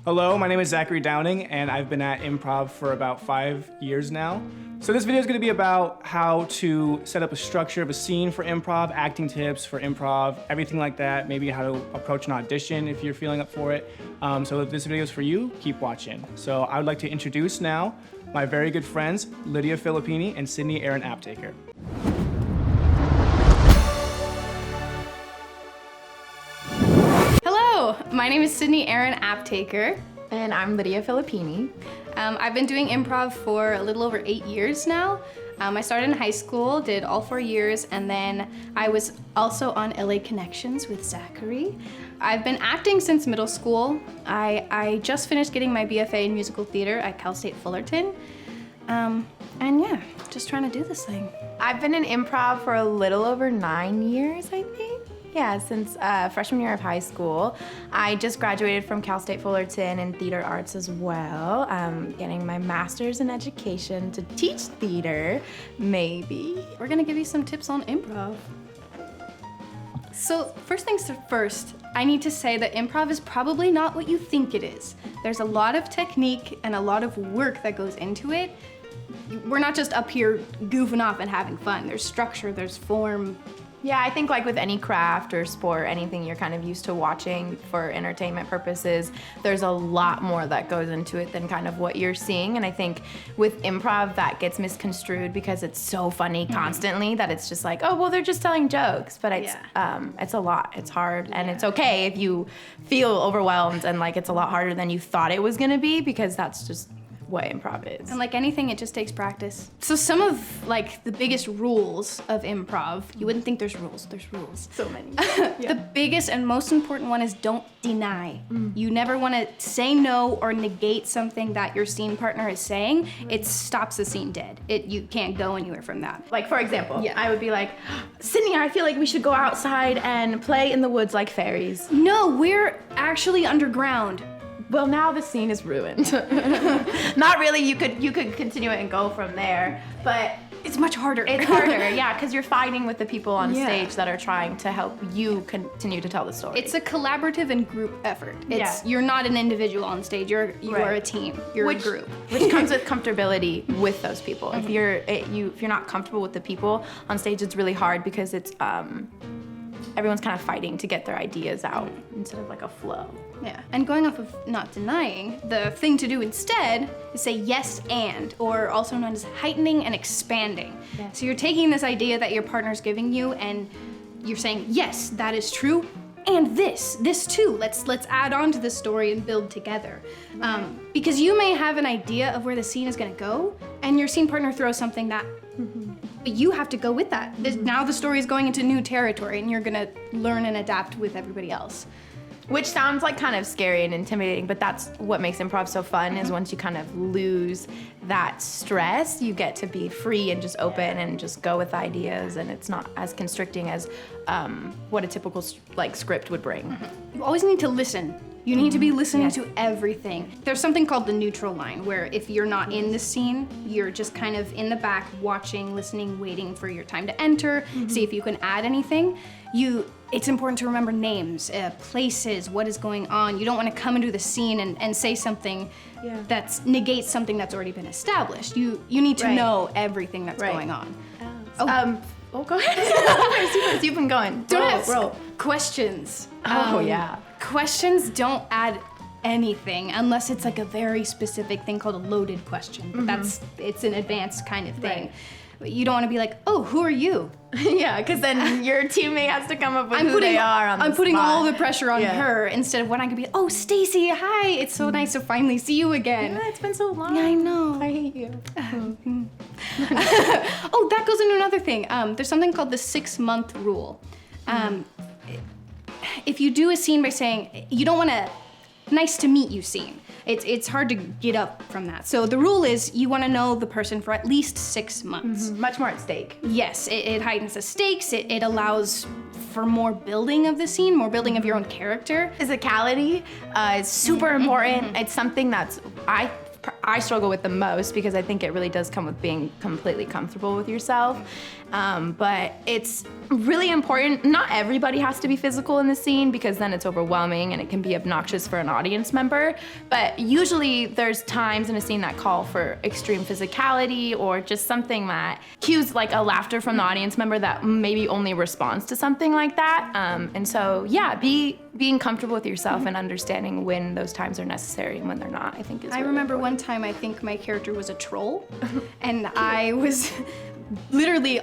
Hello, my name is Zachary Downing, and I've been at Improv for about 5 years now. So this video is going to be about how to set up a structure of a scene for improv, acting tips for improv, everything like that, maybe how to approach an audition if you're feeling up for it. So if this video is for you, keep watching. So I would like to introduce now my very good friends, Lydia Filipini and Sidney Aaron Aptaker. Hello, my name is Sidney Aaron Aptaker. And I'm Lydia Filipini. I've been doing improv for a little over 8 years now. I started in high school, did all 4 years, and then I was also on LA Connections with Zachary. I've been acting since middle school. I just finished getting my BFA in musical theater at Cal State Fullerton. And yeah, just trying to do this thing. I've been in improv for a little over 9 years, I think. Yeah, since freshman year of high school. I just graduated from Cal State Fullerton in theater arts as well. Getting my master's in education to teach theater, maybe. We're gonna give you some tips on improv. So first things first, I need to say that improv is probably not what you think it is. There's a lot of technique and a lot of work that goes into it. We're not just up here goofing off and having fun. There's structure, there's form. Yeah, I think like with any craft or sport, anything you're kind of used to watching for entertainment purposes, there's a lot more that goes into it than kind of what you're seeing. And I think with improv, that gets misconstrued because it's so funny constantly that it's just like, oh, well, they're just telling jokes. But it's a lot, it's hard. And it's okay if you feel overwhelmed and like it's a lot harder than you thought it was gonna be, because that's just what improv is. And like anything, it just takes practice. So some of like the biggest rules of improv, you wouldn't think there's rules. So many. The biggest and most important one is don't deny. You never want to say no or negate something that your scene partner is saying. It stops the scene dead. You can't go anywhere from that. Like for example, I would be like, Sydney, I feel like we should go outside and play in the woods like fairies. No, we're actually underground. Well, now the scene is ruined. Not really, you could continue it and go from there, but it's much harder. It's harder, yeah, because you're fighting with the people on stage that are trying to help you continue to tell the story. It's a collaborative and group effort. You're not an individual on stage, you are a team, you're a group. Which comes with comfortability with those people. If you're not comfortable with the people on stage, it's really hard because it's everyone's kind of fighting to get their ideas out instead of like a flow. Yeah, and going off of not denying, the thing to do instead is say yes and, or also known as heightening and expanding. Yeah. So you're taking this idea that your partner's giving you and you're saying, yes, that is true, and this too. Let's add on to the story and build together. Because you may have an idea of where the scene is gonna go, and your scene partner throws something that, but you have to go with that. Now the story is going into new territory and you're gonna learn and adapt with everybody else. Which sounds like kind of scary and intimidating, but that's what makes improv so fun, is once you kind of lose that stress, you get to be free and just open and just go with ideas, and it's not as constricting as what a typical like script would bring. You always need to listen. You need to be listening to everything. There's something called the neutral line, where if you're not in the scene, you're just kind of in the back watching, listening, waiting for your time to enter, see if you can add anything. It's important to remember names, places, what is going on. You don't want to come into the scene and say something that negates something that's already been established. You need to know everything that's going on. Go ahead. You've been going. Roll. Questions. Yeah. Questions don't add anything unless it's like a very specific thing called a loaded question. It's an advanced kind of thing. Right. But you don't want to be like, oh, who are you? Yeah, because then your teammate has to come up with who they are on the I'm putting spot. all the pressure on her instead of when I could be, oh, Stacy, hi, it's so nice to finally see you again. Yeah, it's been so long. Yeah, I know. I hate you. Oh, that goes into another thing. There's something called the 6-month rule. If you do a scene by saying, you don't want a nice to meet you scene, it's hard to get up from that. So the rule is you want to know the person for at least 6 months. Much more at stake. Yes, it heightens the stakes. It allows for more building of the scene, more building of your own character. Physicality is super important. It's something that's, I I struggle with the most, because I think it really does come with being completely comfortable with yourself. But it's really important. Not everybody has to be physical in the scene, because then it's overwhelming and it can be obnoxious for an audience member. But usually there's times in a scene that call for extreme physicality, or just something that cues like a laughter from the audience member that maybe only responds to something like that. And so, yeah, being comfortable with yourself and understanding when those times are necessary and when they're not, I think is really remember important. one time, I think my character was a troll, and I was literally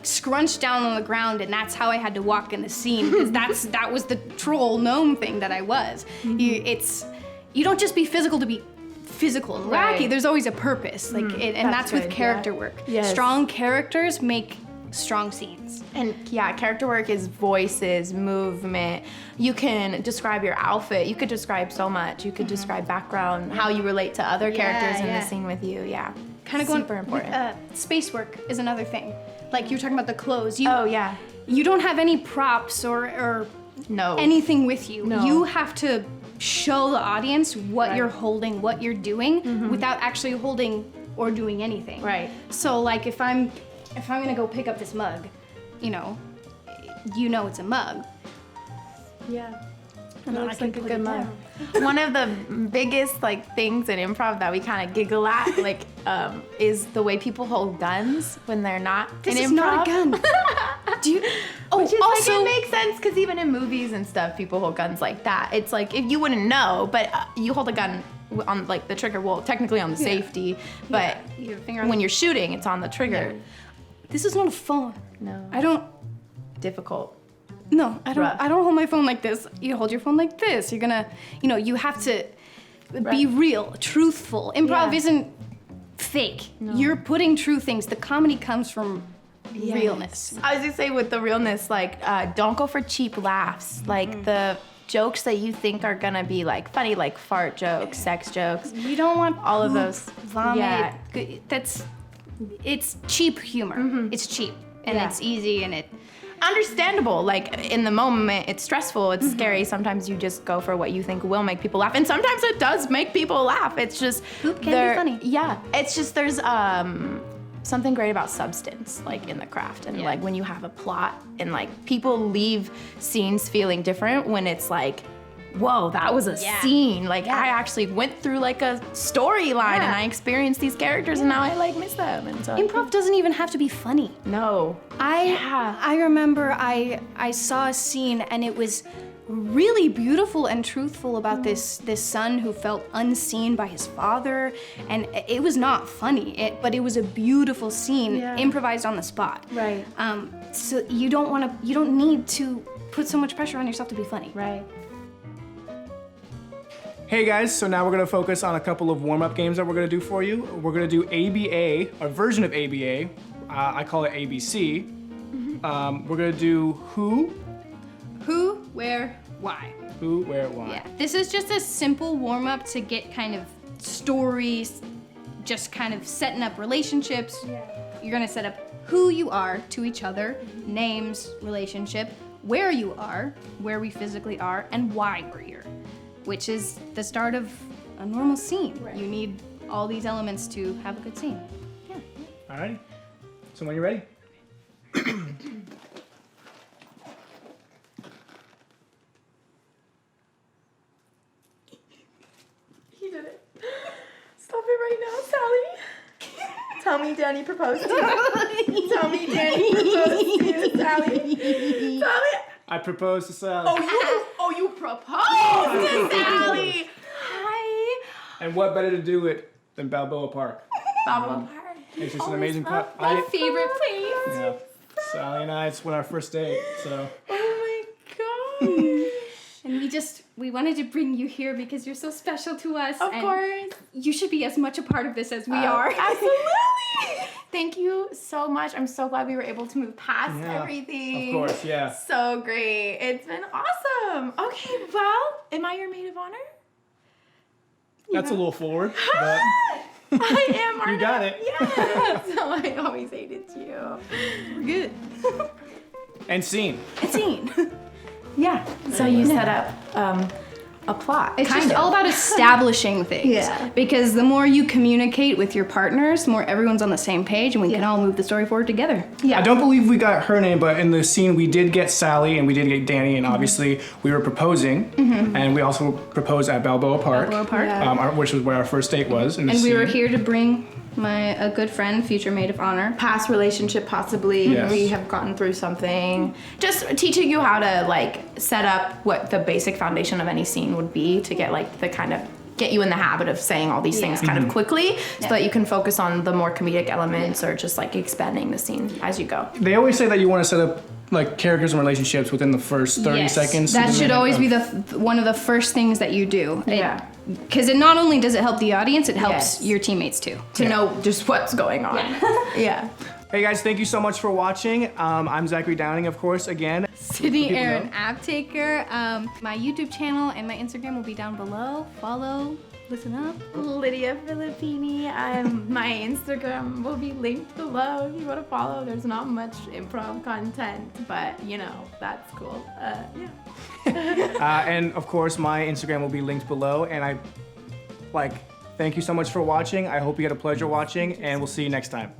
scrunched down on the ground, and that's how I had to walk in the scene, because that was the troll gnome thing that I was. You don't just be physical to be physical and wacky. Right. There's always a purpose, and that's with good, character yeah. work. Yes. Strong characters make strong scenes. And yeah, character work is voices, movement. You can describe your outfit. You could describe so much. You could describe background, how you relate to other characters in the scene with you. Yeah, Kind of super important. Space work is another thing. Like you were talking about the clothes. Oh yeah. You don't have any props or No. anything with you. No. You have to show the audience what you're holding, what you're doing, without actually holding or doing anything. Right. So like if I'm gonna go pick up this mug, you know it's a mug. Yeah. And It then I looks can like a put good it mug. down. One of the biggest things in improv that we kind of giggle at is the way people hold guns when they're not This in is improv. not a gun. Do you? Oh, Which is also, it makes sense, because even in movies and stuff, people hold guns like that. It's like, if you wouldn't know, but you hold a gun on the trigger, well, technically on the safety, but Your finger on when the- you're shooting, it's on the trigger. this is not a phone. No. I don't. Difficult. No, I don't. Rough. I don't hold my phone like this. You hold your phone like this. You're gonna, you have to be real, truthful. Improv Yeah. isn't fake. You're putting true things. The comedy comes from realness. I was gonna say, with the realness, don't go for cheap laughs. Like the jokes that you think are gonna be funny, like fart jokes, sex jokes. You don't want All of poop, those. vomit. Yeah. It's cheap humor. It's cheap and Yeah. it's easy and it. Understandable. In the moment, it's stressful, it's scary. Sometimes you just go for what you think will make people laugh, and sometimes it does make people laugh. It's just Poop can be funny. Yeah, it's just there's something great about substance, in the craft, and when you have a plot, and people leave scenes feeling different when it's whoa, that was a scene. I actually went through a storyline, and I experienced these characters, and now I miss them. And so Improv doesn't even have to be funny. no. I remember I saw a scene and it was really beautiful and truthful about this son who felt unseen by his father, and it was not funny, but it was a beautiful scene, improvised on the spot. Right. So you don't need to put so much pressure on yourself to be funny. Right. Hey guys, so now we're gonna focus on a couple of warm-up games that we're gonna do for you. We're gonna do ABA, a version of ABA. I call it ABC. We're gonna do who, Where, why. who, where, why. Yeah, this is just a simple warm-up to get kind of stories, just kind of setting up relationships. You're gonna set up who you are to each other, names, relationship, where you are, where we physically are, and why we're here, which is the start of a normal scene. You need all these elements to have a good scene. Yeah. Alrighty. So when you're ready. He did it. Stop it right now, Sally. Tell me Danny proposed to you. Tell me Danny proposed to you, Sally. Tell me. I propose to Sally. You proposed to Sally. Hi. And what better to do it than Balboa Park? Balboa Park. It's just an amazing love park. my favorite place. Yeah. Sally and I, it's when our first date, so. Oh my gosh. And we wanted to bring you here because you're so special to us. Of and course. You should be as much a part of this as we are. Absolutely. Thank you so much. I'm so glad we were able to move past Yeah, everything. of course, yeah. So great. It's been awesome. Okay, well, am I your maid of honor? That's a little forward, but I am. Aren't you got I? it. Yeah. So I always hated you. We're good. And scene. Scene. Yeah. So you set up a plot. It's kind just of. all about establishing things. Yeah. Because the more you communicate with your partners, the more everyone's on the same page and we can all move the story forward together. Yeah. I don't believe we got her name, but in the scene we did get Sally and we did get Danny, and obviously we were proposing, and we also proposed at Balboa Park, which was where our first date was. In the And we were scene. here to bring a good friend, future maid of honor. Past relationship, possibly. Yes. We have gotten through something. Just teaching you how to like set up what the basic foundation of any scene would be to get like the kind of get you in the habit of saying all these things kind of quickly so that you can focus on the more comedic elements or just like expanding the scene as you go. They always say that you want to set up like characters and relationships within the first 30 seconds. That to the should minute always of- be one of the first things that you do. Yeah. Because it not only does it help the audience, it helps your teammates too. To know just what's going on. Yeah. Hey guys, thank you so much for watching. I'm Zachary Downing, of course, again. Sydney People Aaron, know. app taker. My YouTube channel and my Instagram will be down below. Follow, listen up. Lydia Filipini. My Instagram will be linked below if you want to follow. There's not much improv content, but you know, that's cool. And of course, my Instagram will be linked below. And thank you so much for watching. I hope you had a pleasure watching, and we'll see you next time.